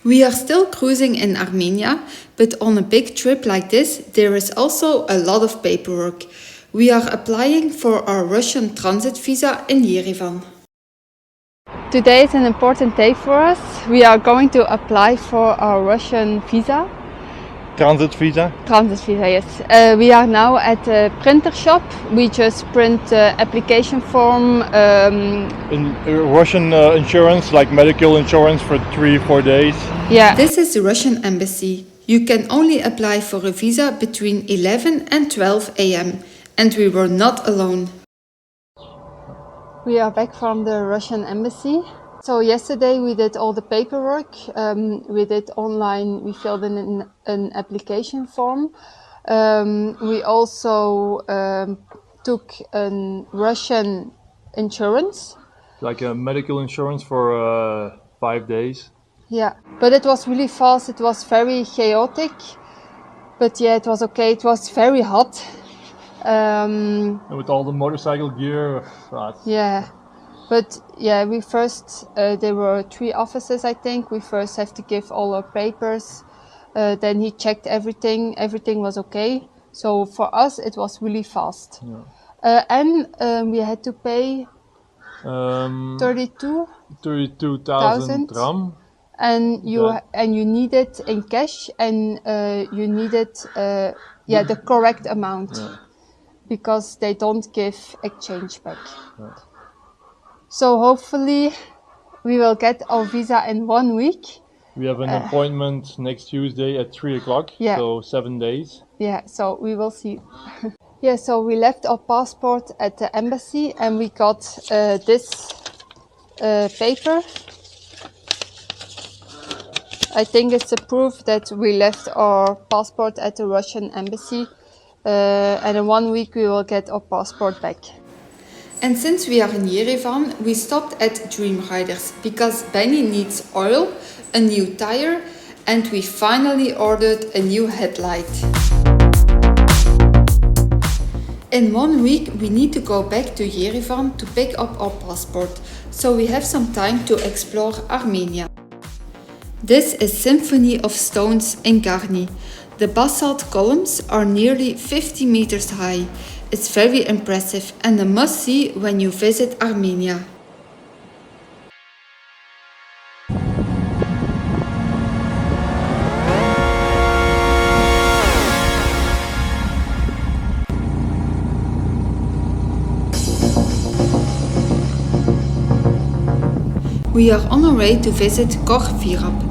We are still cruising in Armenia, but on a big trip like this, there is also a lot of paperwork. We are applying for our Russian transit visa in Yerevan. Today is an important day for us. We are going to apply for our Russian visa. Transit visa? Transit visa, yes. We are now at a printer shop. We just print the application form. In Russian insurance, like medical insurance for 3-4 days? Yeah. This is the Russian embassy. You can only apply for a visa between 11 and 12 a.m. And we were not alone. We are back from the Russian embassy. So yesterday we did all the paperwork. We did online, we filled in an application form. We also took a Russian insurance. Like a medical insurance for 5 days? Yeah, but it was really fast. It was very chaotic. But yeah, it was okay. It was very hot. And with all the motorcycle gear? Yeah. But yeah, we first, there were 3 officers, I think. We first have to give all our papers. Then he checked everything. Everything was okay. So for us, it was really fast. Yeah. And we had to pay 32,000 dram. And you need it in cash, and you needed the correct amount, because they don't give exchange back. Yeah. So hopefully we will get our visa in 1 week. We have an appointment next Tuesday at 3 o'clock, so 7 days. Yeah, so we will see. Yeah, so we left our passport at the embassy and we got this paper. I think it's a proof that we left our passport at the Russian embassy. And in 1 week we will get our passport back. And since we are in Yerevan, we stopped at Dream Riders because Benny needs oil, a new tire, and we finally ordered a new headlight. In 1 week we need to go back to Yerevan to pick up our passport, so we have some time to explore Armenia. This is Symphony of stones in Garni. The basalt columns are nearly 50 meters high. It's very impressive and a must-see when you visit Armenia. We are on our way to visit Khor Virap.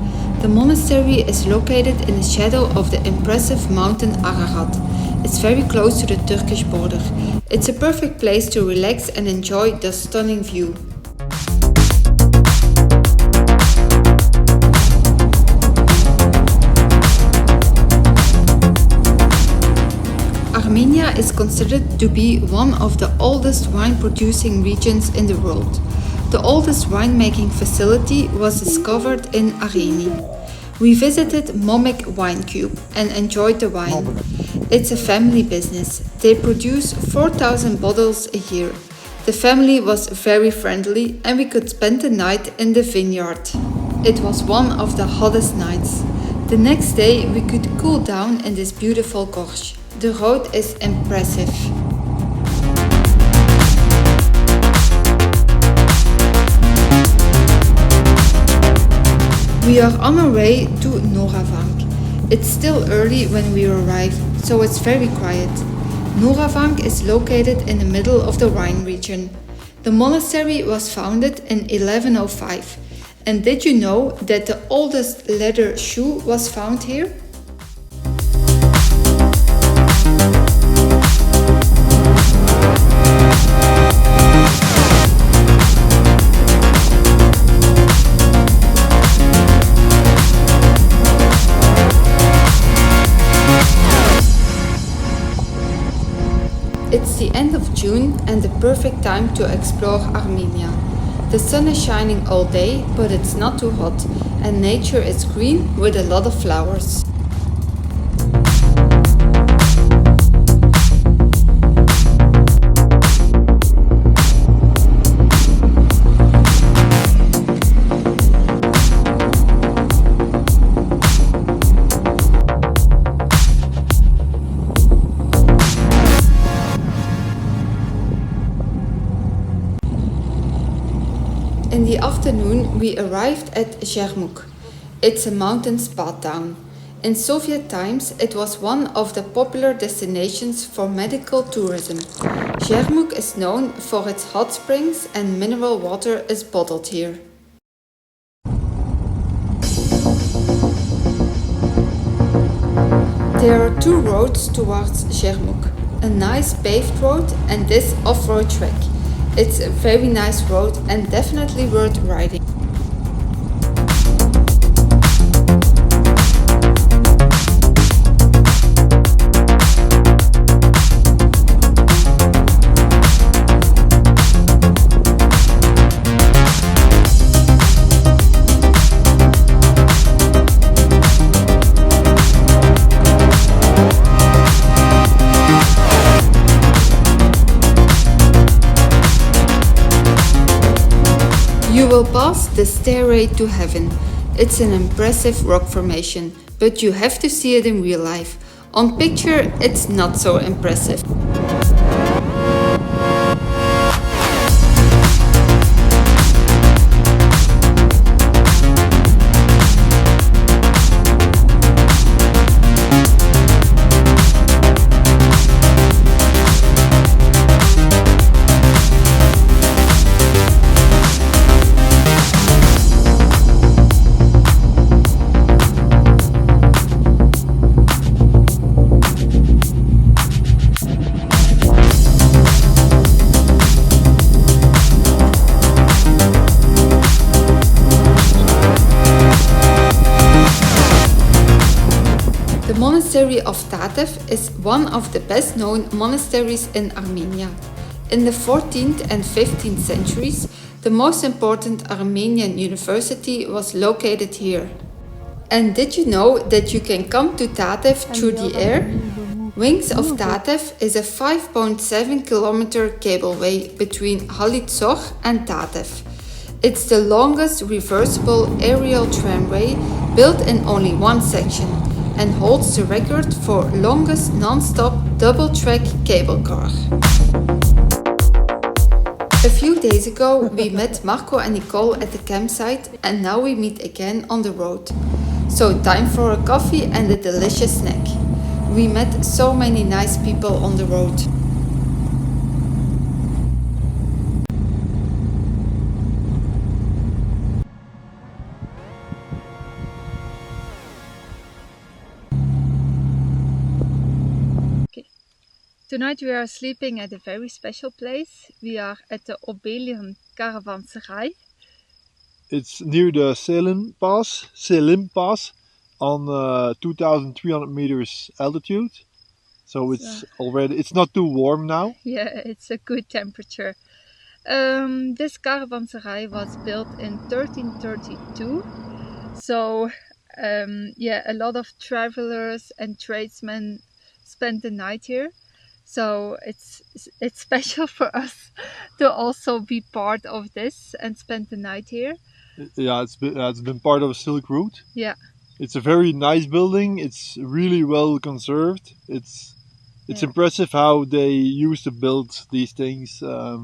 The monastery is located in the shadow of the impressive mountain Ararat. It's very close to the Turkish border. It's a perfect place to relax and enjoy the stunning view. Armenia is considered to be one of the oldest wine-producing regions in the world. The oldest winemaking facility was discovered in Areni. We visited Momik wine cube and enjoyed the wine. It's a family business. They produce 4,000 bottles a year. The family was very friendly and we could spend the night in the vineyard. It was one of the hottest nights. The next day we could cool down in this beautiful gorge. The road is impressive. We are on our way to Noravank. It's still early when we arrive, so it's very quiet. Noravank is located in the middle of the Rhine region. The monastery was founded in 1105. And did you know that the oldest leather shoe was found here? It's the end of June and the perfect time to explore Armenia. The sun is shining all day, but it's not too hot, and nature is green with a lot of flowers. we arrived at Jermuk. It's a mountain spa town. In Soviet times, it was one of the popular destinations for medical tourism. Jermuk is known for its hot springs and mineral water is bottled here. There are two roads towards Jermuk, a nice paved road and this off-road track. It's a very nice road and definitely worth riding. You will pass the stairway to heaven. It's an impressive rock formation, but you have to see it in real life. On picture, it's not so impressive. The monastery of Tatev is one of the best known monasteries in Armenia. In the 14th and 15th centuries, the most important Armenian university was located here. And did you know that you can come to Tatev through the air? Wings of Tatev is a 5.7 kilometer cableway between Halitsor and Tatev. It's the longest reversible aerial tramway built in only one section and holds the record for longest non-stop double-track cable car. A few days ago we met Marco and Nicole at the campsite and now we meet again on the road. So time for a coffee and a delicious snack. We met so many nice people on the road. Tonight we are sleeping at a very special place. We are at the Orbelian Caravanserei. It's near the Selim Pass on 2,300 meters altitude. So it's not too warm now. Yeah, it's a good temperature. This Caravanserei was built in 1332. So a lot of travelers and tradesmen spent the night here. So it's special for us to also be part of this and spend the night here. Yeah, it's been part of a Silk Route. Yeah. It's a very nice building. It's really well conserved. It's impressive how they used to build these things. I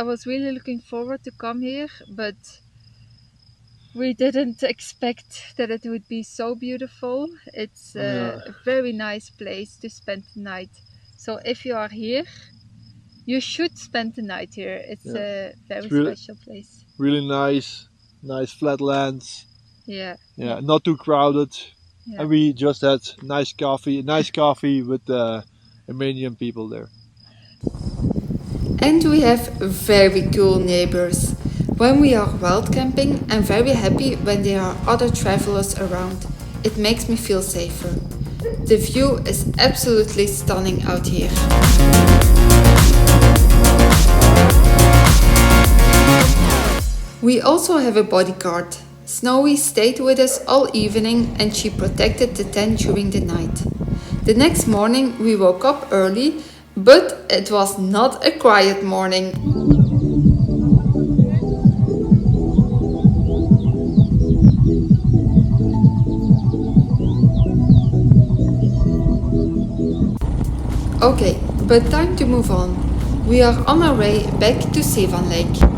was really looking forward to come here, but we didn't expect that it would be so beautiful. It's a very nice place to spend the night. So if you are here, you should spend the night here. It's a very special place. Really nice flat lands. Yeah. Not too crowded. Yeah. And we just had nice coffee with the Armenian people there. And we have very cool neighbors. When we are wild camping, I'm very happy when there are other travelers around. It makes me feel safer. The view is absolutely stunning out here. We also have a bodyguard. Snowy stayed with us all evening and she protected the tent during the night. The next morning we woke up early, but it was not a quiet morning. Okay, but time to move on. We are on our way back to Sevan Lake.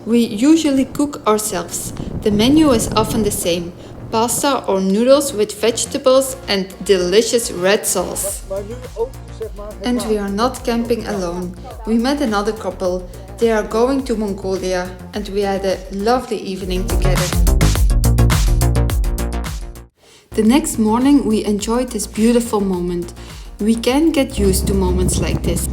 We usually cook ourselves. The menu is often the same: pasta or noodles with vegetables and delicious red sauce. And we are not camping alone. We met another couple. They are going to Mongolia and we had a lovely evening together. The next morning we enjoyed this beautiful moment. We can get used to moments like this.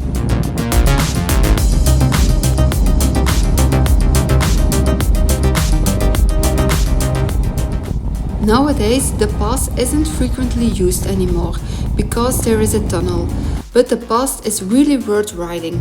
Nowadays, the pass isn't frequently used anymore because there is a tunnel, but the pass is really worth riding.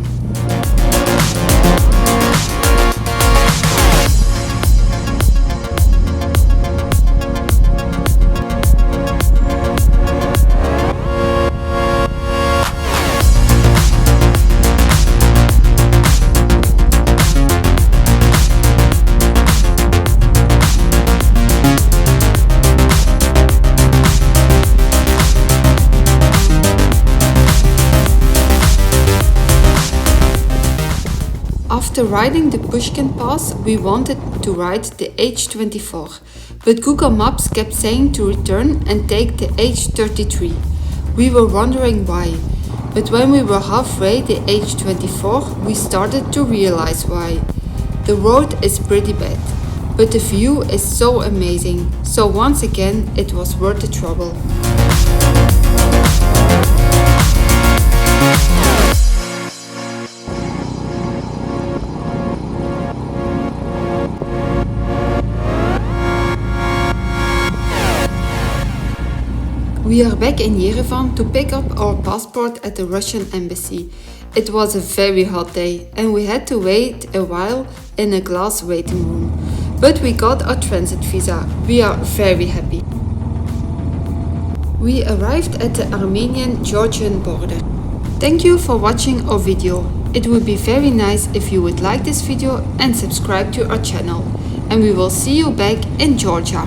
After riding the Puskin Pass, we wanted to ride the H24, but Google Maps kept saying to return and take the H33. We were wondering why, but when we were halfway the H24, we started to realize why. The road is pretty bad, but the view is so amazing, so once again it was worth the trouble. We are back in Yerevan to pick up our passport at the Russian embassy. It was a very hot day and we had to wait a while in a glass waiting room. But we got our transit visa. We are very happy. We arrived at the Armenian-Georgian border. Thank you for watching our video. It would be very nice if you would like this video and subscribe to our channel. And we will see you back in Georgia.